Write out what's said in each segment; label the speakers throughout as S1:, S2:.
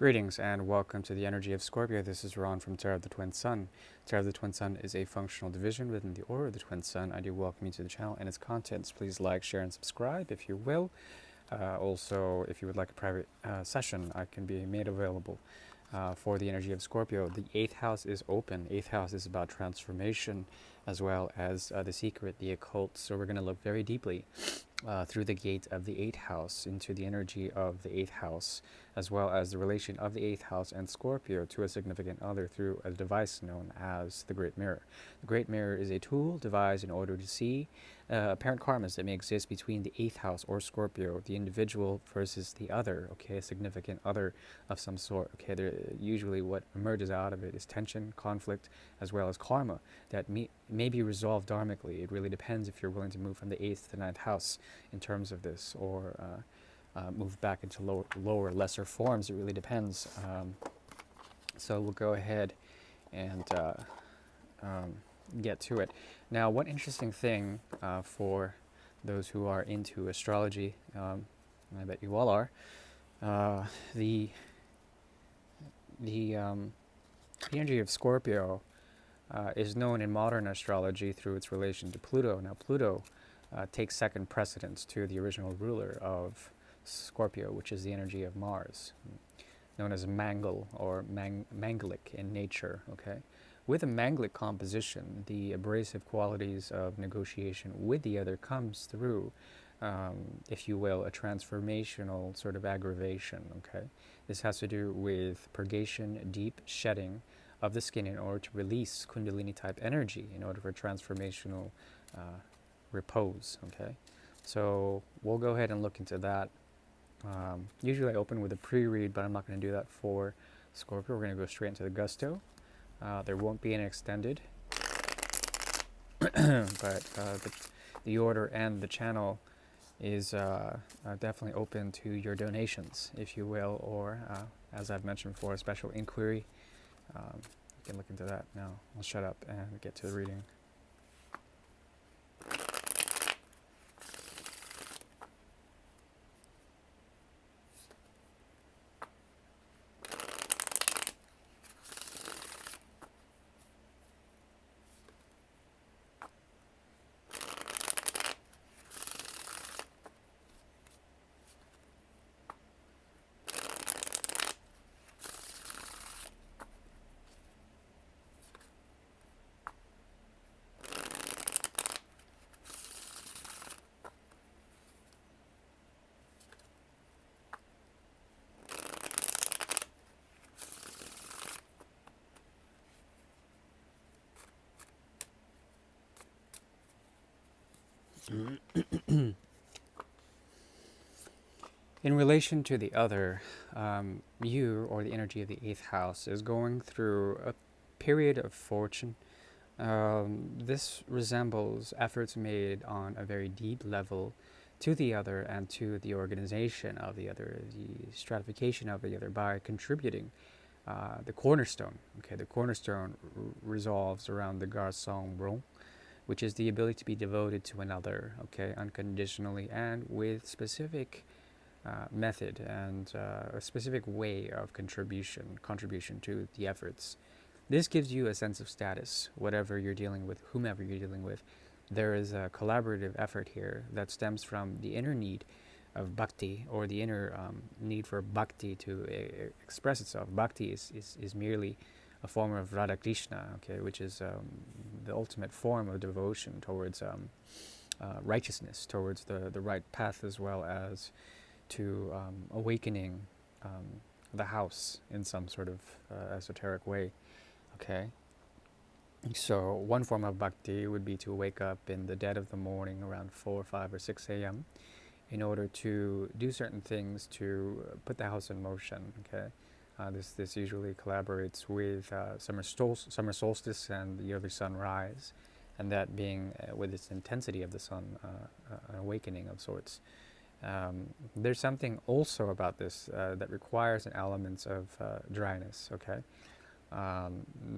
S1: Greetings and welcome to the energy of Scorpio. This is Ron from Tarot of the Twin Sun. Tarot of the Twin Sun is a functional division within the Aura of the Twin Sun. I do welcome you to the channel and its contents. Please like, share, and subscribe if you will. Also, if you would like a private session, I can be made available for the energy of Scorpio. The 8th house is open. 8th house is about transformation as well as the secret, the occult. So we're going to look very deeply through the gate of the 8th house into the energy of the 8th house, as well as the relation of the 8th house and Scorpio to a significant other through a device known as the Great Mirror. The Great Mirror is a tool devised in order to see apparent karmas that may exist between the 8th house or Scorpio, the individual versus the other, okay, a significant other of some sort, okay. Usually what emerges out of it is tension, conflict, as well as karma that may be resolved dharmically. It really depends if you're willing to move from the 8th to the 9th house in terms of this, or move back into lower, lesser forms. It really depends. So we'll go ahead and get to it. Now, one interesting thing for those who are into astrology, and I bet you all are, the energy of Scorpio is known in modern astrology through its relation to Pluto. Now, Pluto takes second precedence to the original ruler of Scorpio, which is the energy of Mars, known as Mangal or Mangalic in nature, okay? With a Mangalic composition, the abrasive qualities of negotiation with the other comes through, if you will, a transformational sort of aggravation, okay? This has to do with purgation, deep shedding of the skin in order to release Kundalini type energy in order for transformational repose, okay? So we'll go ahead and look into that. Usually I open with a pre-read, but I'm not going to do that for Scorpio. We're going to go straight into the gusto. There won't be an extended, but the order and the channel is definitely open to your donations, if you will, or as I've mentioned before, a special inquiry. You can look into that now. I'll shut up and get to the reading. In relation to the other, you, or the energy of the 8th house, is going through a period of fortune. This resembles efforts made on a very deep level to the other and to the organization of the other, the stratification of the other, by contributing the cornerstone. Okay, the cornerstone resolves around the garçon bron, which is the ability to be devoted to another, okay, unconditionally and with specific method and a specific way of contribution to the efforts. This gives you a sense of status, whatever you're dealing with, whomever you're dealing with. There is a collaborative effort here that stems from the inner need of bhakti, or the inner need for bhakti to express itself. Bhakti is merely a form of Radha Krishna, okay, which is the ultimate form of devotion towards righteousness, towards the right path, as well as to awakening the house in some sort of esoteric way, okay? So one form of bhakti would be to wake up in the dead of the morning around 4, 5, or 6 a.m. in order to do certain things to put the house in motion, okay? This usually collaborates with summer solstice and the early sunrise, and that being with its intensity of the sun, an awakening of sorts. There's something also about this that requires an element of dryness, okay?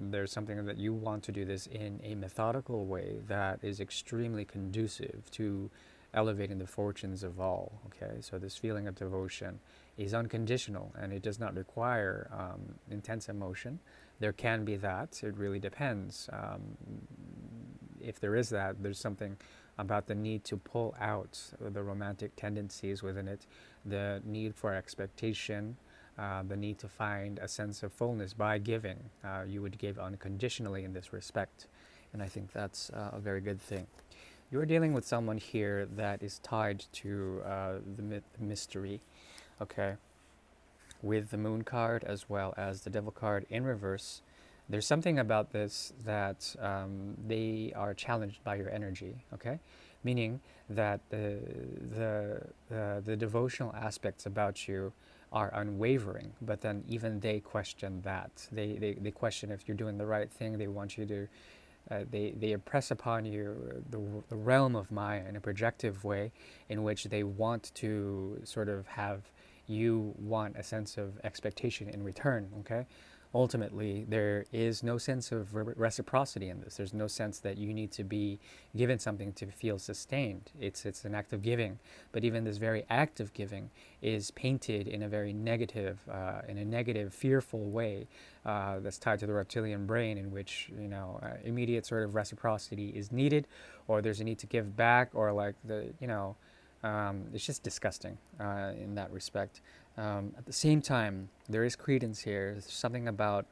S1: There's something that you want to do this in a methodical way that is extremely conducive to elevating the fortunes of all. Okay, so this feeling of devotion is unconditional, and it does not require intense emotion. There can be that. It really depends. If there is that, there's something about the need to pull out the romantic tendencies within it, the need for expectation, the need to find a sense of fullness by giving. You would give unconditionally in this respect, and I think that's a very good thing. You're dealing with someone here that is tied to the mystery, okay? With the moon card as well as the devil card in reverse. There's something about this that they are challenged by your energy, okay? Meaning that the devotional aspects about you are unwavering, but then even they question that. They question if you're doing the right thing. They want you to they impress upon you the realm of Maya in a projective way, in which they want to sort of have you want a sense of expectation in return. Okay, ultimately there is no sense of reciprocity in this. There's no sense that you need to be given something to feel sustained. It's an act of giving, but even this very act of giving is painted in a very negative, fearful way, that's tied to the reptilian brain, in which immediate sort of reciprocity is needed, or there's a need to give back, or like it's just disgusting in that respect. At the same time, there is credence here. There's something about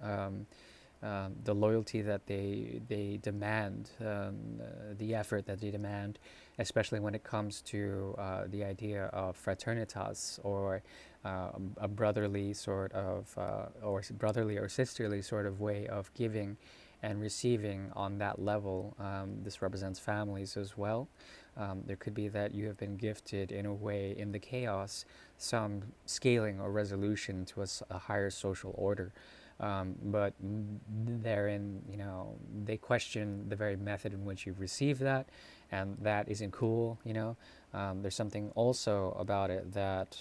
S1: the loyalty that they demand, the effort that they demand, especially when it comes to the idea of fraternitas, or a brotherly sort of, or brotherly or sisterly sort of way of giving and receiving on that level. This represents families as well. There could be that you have been gifted in a way in the chaos, some scaling or resolution to a higher social order. But therein, they question the very method in which you've received that, and that isn't cool. There's something also about it that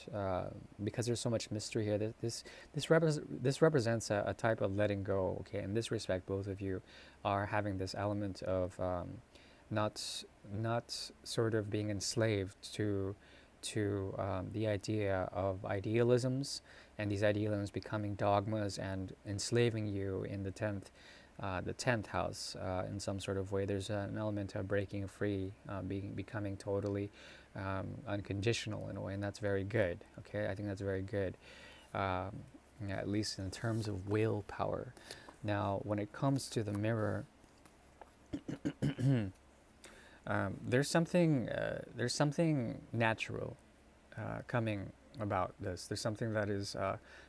S1: because there's so much mystery here, that this represents a type of letting go. Okay, in this respect, both of you are having this element of not sort of being enslaved to the idea of idealisms, and these idealisms becoming dogmas and enslaving you in the 10th house in some sort of way. There's an element of breaking free, becoming totally unconditional in a way, and that's very good. Okay, I think that's very good, at least in terms of willpower. Now, when it comes to the mirror, there's something natural coming about this. There's something that is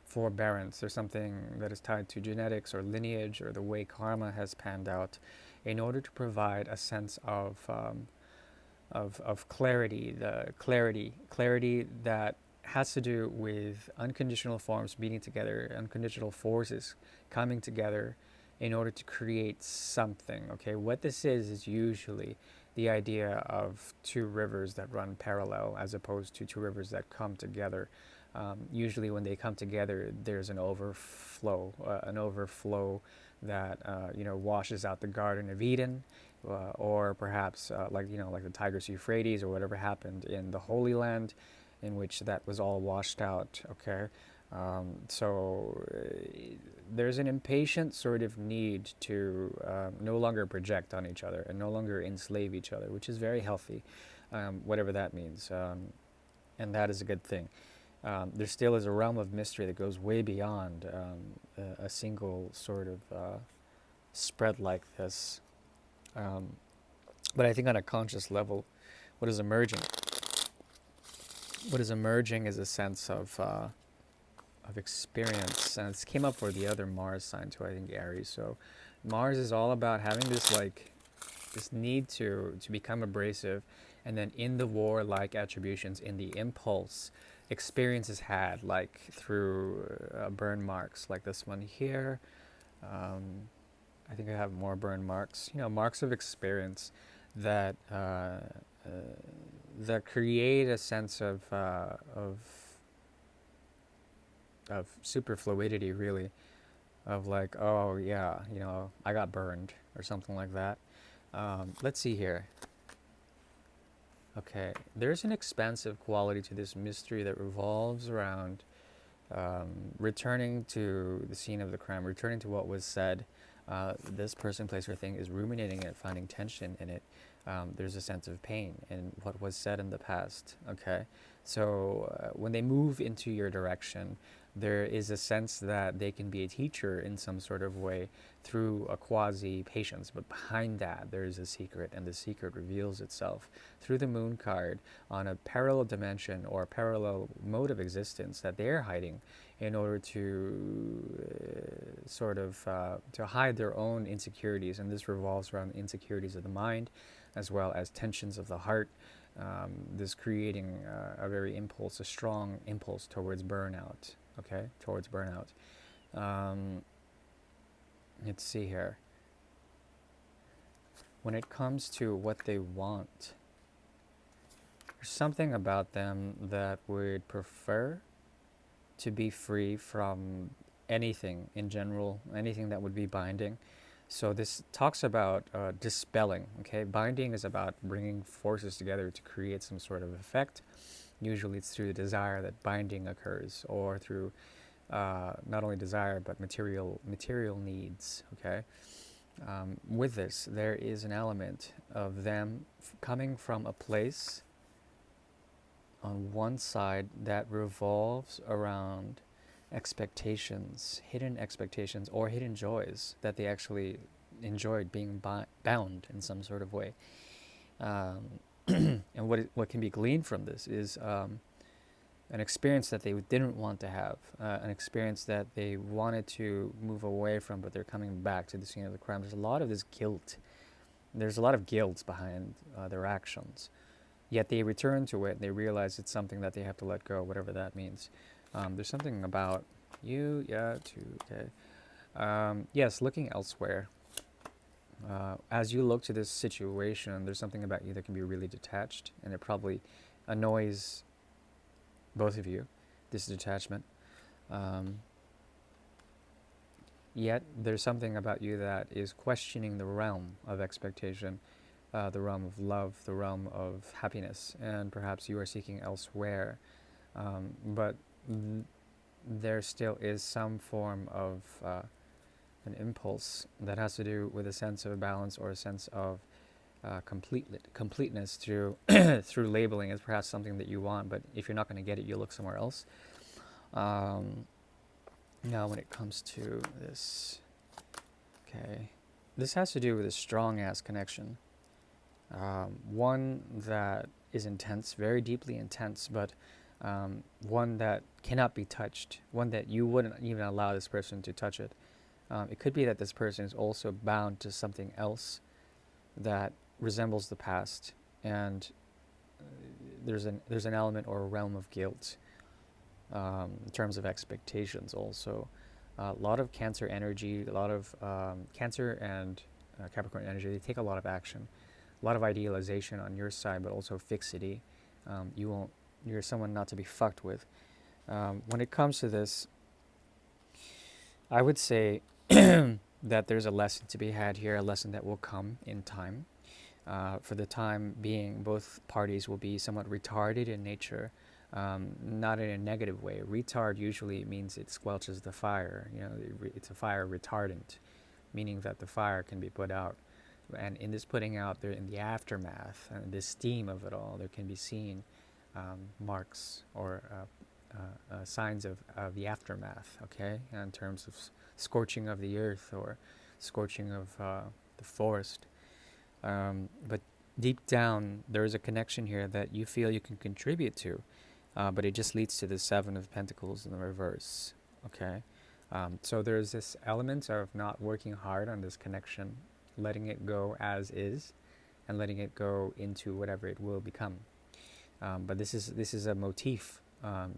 S1: forbearance. There's something that is tied to genetics or lineage, or the way karma has panned out, in order to provide a sense of clarity. The clarity that has to do with unconditional forms meeting together, unconditional forces coming together in order to create something. Okay, what this is usually the idea of two rivers that run parallel, as opposed to two rivers that come together. Usually when they come together, there's an overflow that washes out the Garden of Eden, or perhaps like the Tigris Euphrates, or whatever happened in the Holy Land, in which that was all washed out. Okay, so there's an impatient sort of need to no longer project on each other and no longer enslave each other, which is very healthy, whatever that means, and that is a good thing. There still is a realm of mystery that goes way beyond a single sort of spread like this. But I think on a conscious level, what is emerging is a sense of experience, and this came up for the other Mars sign too, I think Aries. So Mars is all about having this need to become abrasive, and then in the war-like attributions, in the impulse, experiences had, like through burn marks, like this one here. I think I have more burn marks, marks of experience that that create a sense of super fluidity, really, of like, oh yeah, I got burned or something like that. Let's see here. Okay, there's an expansive quality to this mystery that revolves around returning to the scene of the crime, returning to what was said. This person, place, or thing is ruminating it, finding tension in it. There's a sense of pain in what was said in the past. Okay, so when they move into your direction, there is a sense that they can be a teacher in some sort of way through a quasi patience, but behind that there is a secret, and the secret reveals itself through the moon card on a parallel dimension or a parallel mode of existence that they're hiding in order to to hide their own insecurities. And this revolves around insecurities of the mind as well as tensions of the heart, this creating a strong impulse towards burnout. Okay, towards burnout. um, let's see here. When it comes to what they want, there's something about them that would prefer to be free from anything in general, anything that would be binding. So this talks about dispelling. Okay, binding is about bringing forces together to create some sort of effect. Usually, it's through the desire that binding occurs, or through not only desire but material needs. Okay, with this, there is an element of them coming from a place on one side that revolves around expectations, or hidden joys that they actually enjoyed being bound in some sort of way. And what can be gleaned from this is an experience that they didn't want to have, an experience that they wanted to move away from, but they're coming back to the scene of the crime. There's a lot of this guilt. There's a lot of guilt behind their actions. Yet they return to it. They realize it's something that they have to let go, whatever that means. There's something about you, yeah, too, okay. Yes, looking elsewhere. As you look to this situation, there's something about you that can be really detached, and it probably annoys both of you, this detachment. Um, Yet there's something about you that is questioning the realm of expectation, the realm of love, the realm of happiness, and perhaps you are seeking elsewhere. But there still is some form of an impulse that has to do with a sense of balance, or a sense of completeness through through labeling as perhaps something that you want. But if you're not going to get it, you look somewhere else. Um, Now, when it comes to this, okay, this has to do with a strong ass connection. One that is intense, very deeply intense, but one that cannot be touched, one that you wouldn't even allow this person to touch it. It could be that this person is also bound to something else that resembles the past, and there's an element or a realm of guilt in terms of expectations also. A lot of Cancer energy, a lot of Cancer and Capricorn energy, they take a lot of action, a lot of idealization on your side, but also fixity. You're someone not to be fucked with. When it comes to this, I would say that there's a lesson to be had here, a lesson that will come in time. For the time being, both parties will be somewhat retarded in nature, not in a negative way. Retard usually means it squelches the fire. You know, it's a fire retardant, meaning that the fire can be put out. And in this putting out, there in the aftermath, and the steam of it all, there can be seen marks or signs of the aftermath. Okay, in terms of scorching of the earth or scorching of the forest. But deep down, there is a connection here that you feel you can contribute to, but it just leads to the Seven of Pentacles in the reverse. Okay, so there's this element of not working hard on this connection, letting it go as is, and letting it go into whatever it will become. But this is a motif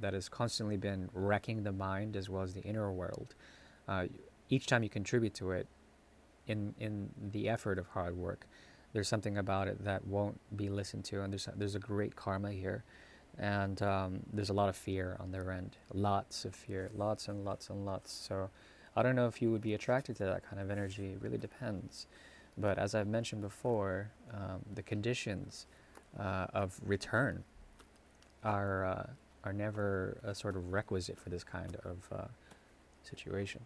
S1: that has constantly been wrecking the mind as well as the inner world. Each time you contribute to it, in the effort of hard work, there's something about it that won't be listened to, and there's a great karma here, and there's a lot of fear on their end, lots of fear, lots and lots and lots. So I don't know if you would be attracted to that kind of energy. It really depends. But as I've mentioned before, the conditions of return are never a sort of requisite for this kind of situation.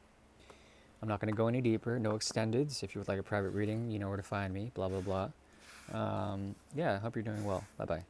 S1: I'm not going to go any deeper, no extendeds. If you would like a private reading, you know where to find me, blah, blah, blah. Yeah, I hope you're doing well. Bye-bye.